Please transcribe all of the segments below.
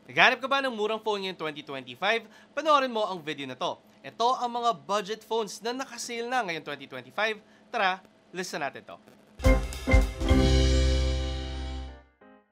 Naghanap ka ba ng murang phone ngayong 2025? Panoorin mo ang video na to. Ito ang mga budget phones na nakasale na ngayong 2025. Tara, listen natin to.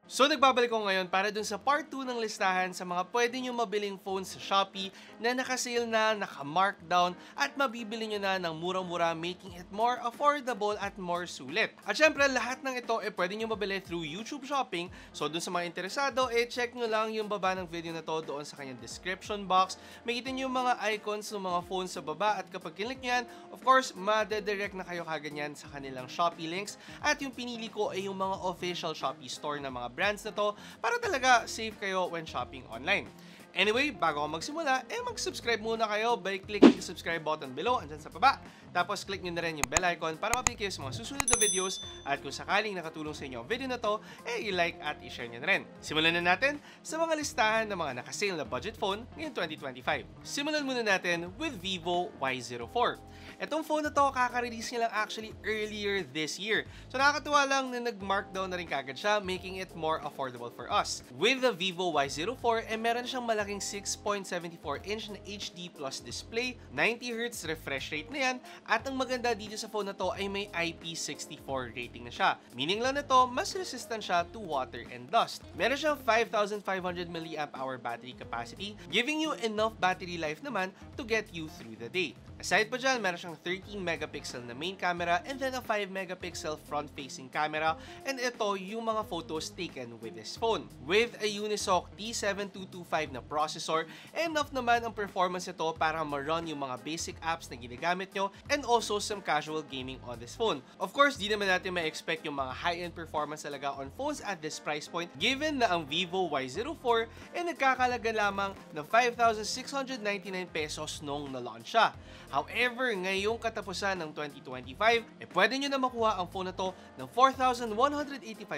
So nagbabalik ko ngayon para dun sa part 2 ng listahan sa mga pwede nyo mabiling phones sa Shopee na nakasale na, naka-markdown at mabibili nyo na ng murang-mura, making it more affordable at more sulit. At syempre lahat ng ito pwede nyo mabili through YouTube Shopping. So dun sa mga interesado, check nyo lang yung baba ng video na to doon sa kanyang description box. Makita nyo yung mga icons ng mga phones sa baba at kapag kinlik nyo yan, of course, madedirect na kayo kaganyan sa kanilang Shopee links. At yung pinili ko ay yung mga official Shopee store na mga brands na to para talaga safe kayo when shopping online. Anyway, bago ako magsimula, mag-subscribe muna kayo by clicking the subscribe button below, andyan sa baba. Tapos click nyo na rin yung bell icon para ma-update kayo sa mga susunod na videos at kung sakaling nakatulong sa inyo ang video na to, i-like at i-share nyo na rin. Simulan na natin sa mga listahan ng mga nakasale na budget phone ngayong 2025. Simulan muna natin with Vivo Y04. Etong phone na to, kaka-release niya lang actually earlier this year. So nakakatuwa lang na nag-markdown na rin kagad siya, making it more affordable for us. With the Vivo Y04, meron siyang malaking 6.74-inch na HD Plus display, 90Hz refresh rate na yan, at ang maganda dito sa phone na to ay may IP64 rating na siya. Meaning lang na to, mas resistant siya to water and dust. Meron siyang 5,500 mAh battery capacity, giving you enough battery life naman to get you through the day. Aside pa dyan, meron siyang 13 megapixel na main camera and then a 5 megapixel front-facing camera, and ito yung mga photos taken with this phone. With a Unisoc T7225 na processor, enough naman ang performance nito para ma-run yung mga basic apps na ginagamit nyo and also some casual gaming on this phone. Of course, di naman natin ma-expect yung mga high-end performance talaga on phones at this price point, given na ang Vivo Y04 nagkakalaga lamang ng 5,699 pesos nung na-launch siya. However, ngayong katapusan ng 2025, pwede nyo na makuha ang phone na to ng 4,185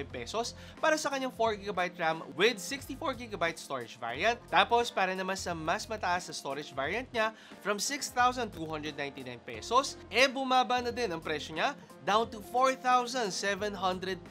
pesos para sa kanyang 4GB RAM with 64GB storage variant. Tapos, para naman sa mas mataas na storage variant niya, from 6,299 pesos, bumaba na din ang presyo niya down to 4,725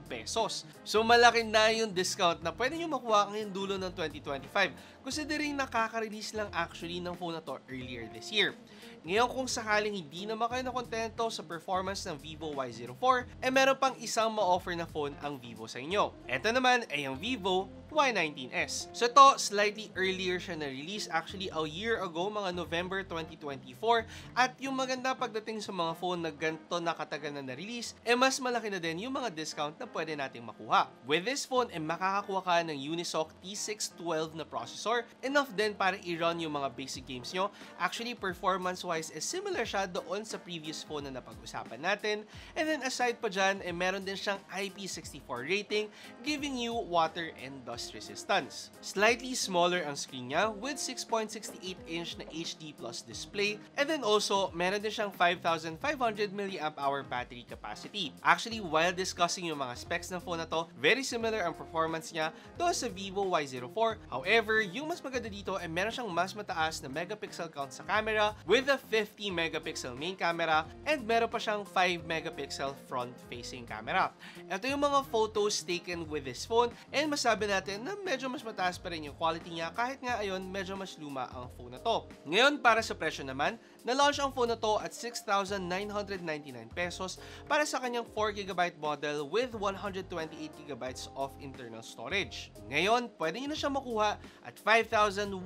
pesos. So, malaki na yung discount na pwede nyo makuha ngayong dulo ng 2025. Considering nakaka-release lang actually ng phone na to earlier this year. Ngayon, kung sakaling hindi naman kayo nakontento sa performance ng Vivo Y04, meron pang isang ma-offer na phone ang Vivo sa inyo. Ito naman ay ang Vivo Y19s. So ito, slightly earlier siya na-release, actually a year ago, mga November 2024. At yung maganda pagdating sa mga phone na ganito nakatagal na na-release, mas malaki na din yung mga discount na pwede nating makuha. With this phone, makakakuha ka ng Unisoc T612 na processor, enough din para i-run yung mga basic games nyo. Actually, performance-wise, similar siya doon sa previous phone na napag-usapan natin. And then aside pa dyan, meron din siyang IP64 rating, giving you water and dust resistance. Slightly smaller ang screen niya with 6.68-inch na HD Plus display, and then also meron din siyang 5,500 mAh battery capacity. Actually, while discussing yung mga specs ng phone na to, very similar ang performance niya doon sa Vivo Y04. However, yung mas maganda dito meron siyang mas mataas na megapixel count sa camera with a 50 megapixel main camera, and meron pa siyang 5 megapixel front-facing camera. Ito yung mga photos taken with this phone, and masabi natin na medyo mas mataas pa rin yung quality niya kahit nga ayon medyo mas luma ang phone na to. Ngayon, para sa presyo naman, na-launch ang phone na to at 6,999 pesos para sa kanyang 4GB model with 128GB of internal storage. Ngayon, pwede nyo na siya makuha at 5,130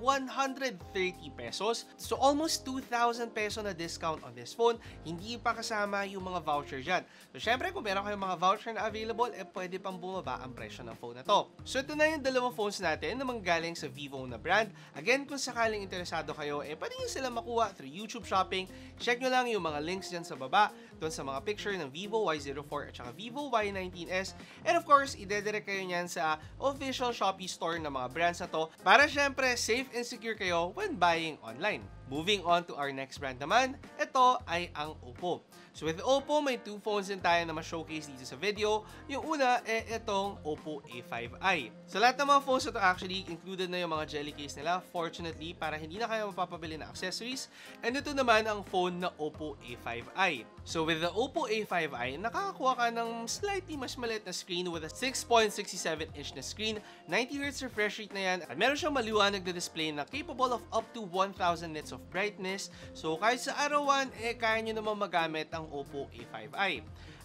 pesos. So almost 2,000 peso na discount on this phone. Hindi pa kasama yung mga voucher dyan. So syempre, kung meron kayong mga voucher na available, pwede pang bumaba ang presyo ng phone na to. So ito na yung dalawang phones natin na manggaling sa Vivo na brand. Again, kung sakaling interesado kayo, pwede nyo sila makuha through YouTube Shopping. Check nyo lang yung mga links dyan sa baba, doon sa mga picture ng Vivo Y04 at saka Vivo Y19s. And of course, idedirect kayo nyan sa official Shopee store ng mga brands na to para syempre safe and secure kayo when buying online. Moving on to our next brand naman, ito ay ang Oppo. So with Oppo, may two phones din tayo na ma-showcase dito sa video. Yung una, itong Oppo A5i. Sa lahat ng mga phones ito actually, included na yung mga jelly case nila, fortunately, para hindi na kayo mapapabili ng accessories. And ito naman ang phone na Oppo A5i. So with the Oppo A5i, nakakakuha ka ng slightly mas maliit na screen with a 6.67-inch na screen, 90Hz refresh rate na yan, at meron siyang maliwanag na display na capable of up to 1000 nits of brightness. So kahit sa arawan, kaya nyo naman magamit ang Oppo A5i.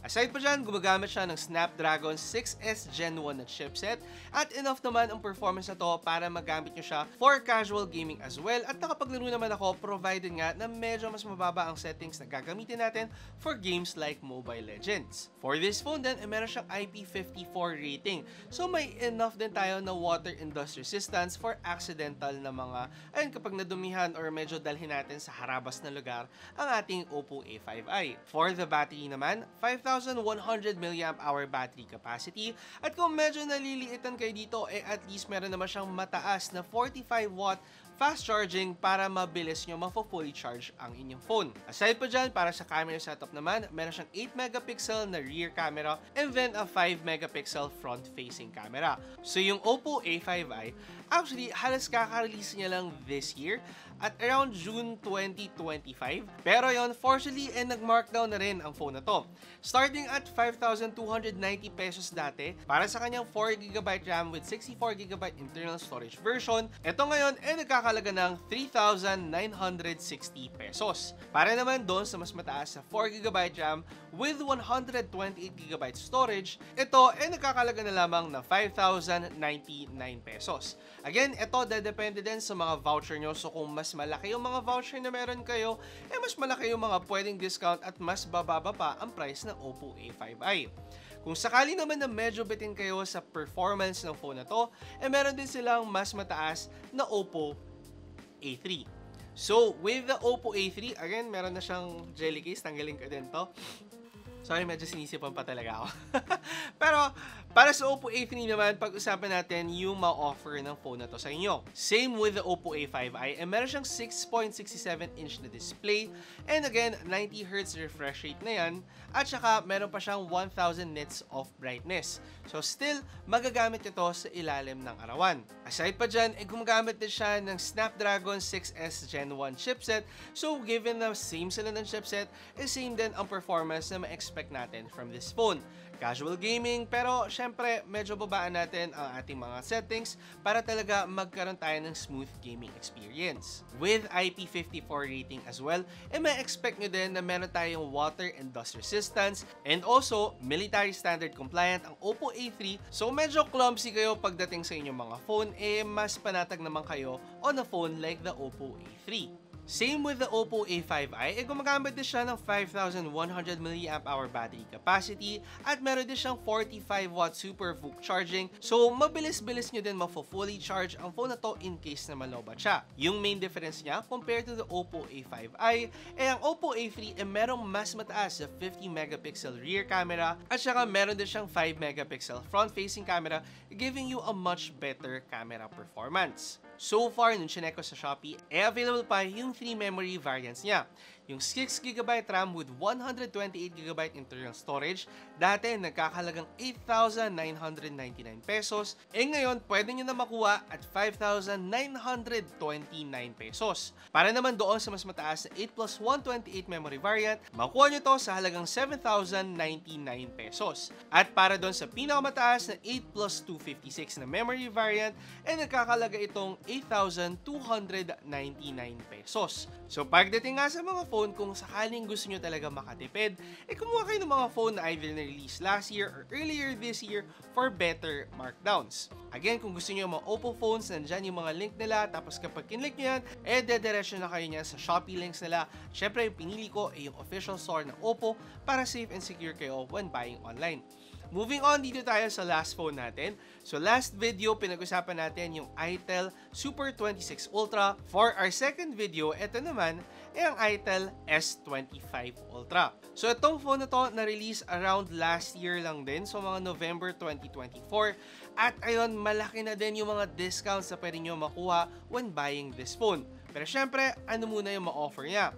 Aside pa dyan, gumagamit siya ng Snapdragon 6S Gen 1 na chipset at enough naman ang performance na to para magamit nyo siya for casual gaming as well. At nakapaglaro naman ako provided nga na medyo mas mababa ang settings na gagamitin natin for games like Mobile Legends. For this phone din, meron siyang IP54 rating. So may enough din tayo na water and dust resistance for accidental na mga, ayun, kapag nadumihan or medyo dalhin natin sa harabas na lugar ang ating Oppo A5i. For the battery naman, 5,100 mAh battery capacity. At kung medyo naliliitan kayo dito, at least meron naman siyang mataas na 45-watt fast charging para mabilis nyo mafo-fully charge ang inyong phone. Aside pa dyan, para sa camera setup naman, meron siyang 8 megapixel na rear camera and then a 5 megapixel front-facing camera. So yung Oppo A5i, actually, halos kaka-release niya lang this year at around June 2025. Pero yon, fortunately, nag-markdown na rin ang phone na to. Starting at 5,290 pesos dati, para sa kanyang 4GB RAM with 64GB internal storage version, ito ngayon nagkakalaga ng 3,960 pesos. Para naman doon sa mas mataas na 4GB RAM with 128GB storage, ito nagkakalaga na lamang na 5,099 pesos. Again, ito depende din sa mga voucher nyo. So kung mas malaki yung mga voucher na meron kayo, mas malaki yung mga pwedeng discount at mas bababa pa ang price ng Oppo A5i. Kung sakali naman na medyo bitin kayo sa performance ng phone na to, meron din silang mas mataas na Oppo A3. So, with the Oppo A3, again, meron na siyang jelly case. Tanggalin ko din to. Sorry, medyo sinisipan pa talaga ako. Pero, para sa Oppo A3 naman, pag-usapan natin yung ma-offer ng phone na to sa inyo. Same with the Oppo A5i, meron siyang 6.67-inch na display, and again, 90Hz refresh rate na yan, at saka meron pa siyang 1000 nits of brightness. So still, magagamit ito sa ilalim ng arawan. Aside pa dyan, gumagamit din siya ng Snapdragon 6S Gen 1 chipset, so given na same sila ng chipset, same din ang performance na ma-expect natin from this phone. Casual gaming, pero syempre medyo babaan natin ang ating mga settings para talaga magkaroon tayo ng smooth gaming experience. With IP54 rating as well, may expect nyo din na meron tayong water and dust resistance, and also military standard compliant ang Oppo A3. So medyo clumsy kayo pagdating sa inyong mga phone, mas panatag naman kayo on a phone like the Oppo A3. Same with the Oppo A5i, gumagamit din siya ng 5,100 mAh battery capacity at meron din siyang 45-watt super VOOC charging, so mabilis-bilis nyo din mafo-fully charge ang phone na to in case na malobat siya. Yung main difference niya compared to the Oppo A5i, ang Oppo A3 merong mas mataas na 50 megapixel rear camera at saka meron din siyang 5 megapixel front-facing camera, giving you a much better camera performance. So far, nung chinek ko sa Shopee, available pa yung 3 memory variants niya. Yung 6GB RAM with 128GB internal storage, dati nagkakahalagang 8,999 pesos. Ngayon, pwede nyo na makuha at 5,929 pesos. Para naman doon sa mas mataas na 8+128 memory variant, makuha nyo to sa halagang 7,099 pesos. At para doon sa pinakamataas na 8+256 na memory variant, nagkakahalaga itong 8,299 pesos. So pagdating nga sa mga phone, kung sakaling gusto nyo talaga makatipid, kumuha kayo ng mga phone na either na-release last year or earlier this year for better markdowns. Again, kung gusto nyo mga Oppo phones, nandyan yung mga link nila, tapos kapag kinlik nyo yan, dediretso na kayo niyan sa Shopee links nila. Syempre, yung pinili ko yung official store ng Oppo para safe and secure kayo when buying online. Moving on, dito tayo sa last phone natin. So last video, pinag-usapan natin yung Itel Super 26 Ultra. For our second video, ito naman, ay ang Itel S25 Ultra. So itong phone na to na-release around last year lang din, so mga November 2024. At ayun, malaki na din yung mga discounts na pwede nyo makuha when buying this phone. Pero syempre, ano muna yung ma-offer niya?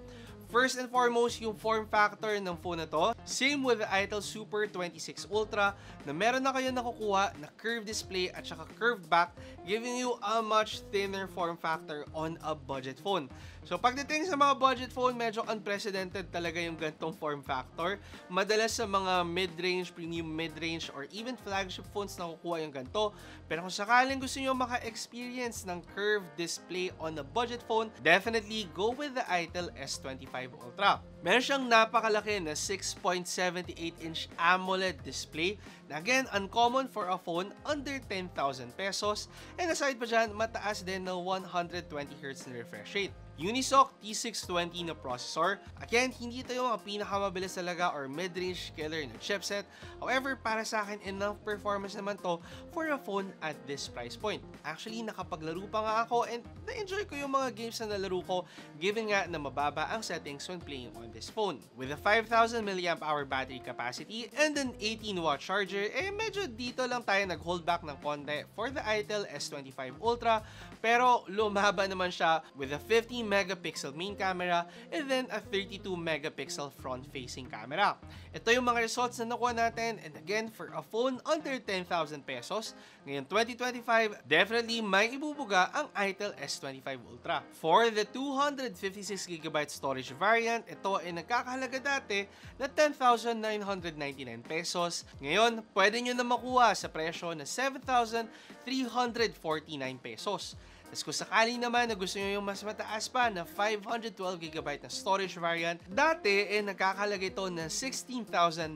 First and foremost, yung form factor ng phone na to. Same with the Itel Super 26 Ultra na meron na kayo nakukuha na curved display at saka curved back, giving you a much thinner form factor on a budget phone. So pagdating sa mga budget phone, medyo unprecedented talaga yung gantong form factor. Madalas sa mga mid-range, premium mid-range, or even flagship phones nakukuha yung ganito. Pero kung sakaling gusto nyo maka-experience ng curved display on a budget phone, definitely go with the Itel S25 Ultra. Meron siyang napakalaki na 6.78-inch AMOLED display na again, uncommon for a phone under 10,000 pesos. And aside pa dyan, mataas din na 120Hz na refresh rate. Unisoc T620 na processor. Again, hindi ito yung pinakamabilis talaga or mid-range killer na chipset. However, para sa akin, enough performance naman to for a phone at this price point. Actually, nakapaglaro pa nga ako and na-enjoy ko yung mga games na nalaro ko given nga na mababa ang settings when playing on this phone. With a 5,000 mAh battery capacity and an 18-watt charger, medyo dito lang tayo nag-hold back ng konti for the Itel S25 Ultra, pero lumaban naman siya with a 50-megapixel main camera and then a 32-megapixel front-facing camera. Ito yung mga results na nakuha natin, and again, for a phone under 10,000 pesos, ngayon 2025, definitely may ibubuga ang Itel S25 Ultra. For the 256GB storage variant, ito ay nagkakahalaga dati na 10,999 pesos. Ngayon, pwede nyo na makuha sa presyo na 7,349 pesos. Tapos kung sakali naman na gusto nyo yung mas mataas pa na 512GB na storage variant, dati nagkakahalaga ito na 16,999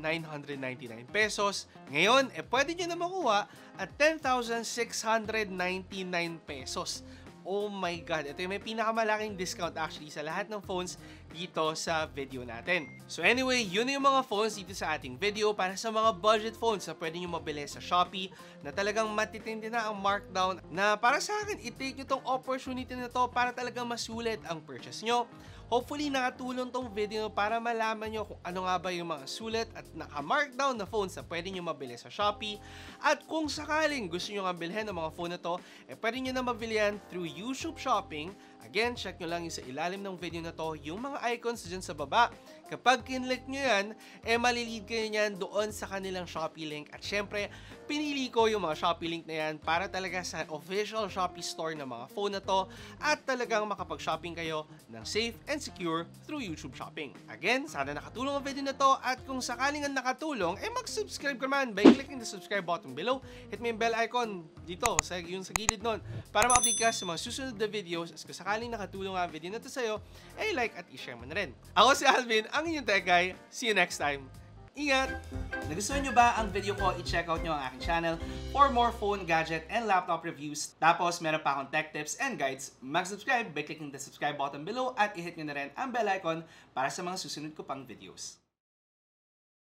pesos. Ngayon, pwede nyo na makuha at 10,699 pesos. Oh my God, ito yung may pinakamalaking discount actually sa lahat ng phones dito sa video natin. So anyway, yun na yung mga phones dito sa ating video para sa mga budget phones na pwede nyo mabili sa Shopee na talagang matitindi na ang markdown, na para sa akin, i-take nyo tong opportunity na to para talagang masulit ang purchase nyo. Hopefully, nakatulong tong video para malaman nyo kung ano nga ba yung mga sulit at naka-markdown na phones na pwede nyo mabili sa Shopee. At kung sakaling gusto nyo nga bilhin ng mga phone na to, pwede nyo na mabili yan through YouTube Shopping. Again, check nyo lang yung sa ilalim ng video na to, yung mga icons dyan sa baba. Kapag kinlik nyo yan, malilid kayo nyan doon sa kanilang Shopee link. At syempre, pinili ko yung mga Shopee link na yan para talaga sa official Shopee store ng mga phone na to at talagang makapag-shopping kayo ng safe and secure through YouTube Shopping. Again, sana nakatulong ang video na to, at kung sakaling ang nakatulong, mag-subscribe ka naman by clicking the subscribe button below. Hit mo yung bell icon dito, yung sa gilid nun, para ma-update ka sa mga susunod na videos. As kung sakaling nakatulong ang video na to sa'yo, like at i-share mo na rin. Ako si Alvin, ang inyong tech guy. See you next time. Ingat! Nagustuhan nyo ba ang video ko? I-check out nyo ang aking channel for more phone, gadget, and laptop reviews. Tapos, meron pa akong tech tips and guides. Mag-subscribe by clicking the subscribe button below at i-hit nyo na rin ang bell icon para sa mga susunod ko pang videos.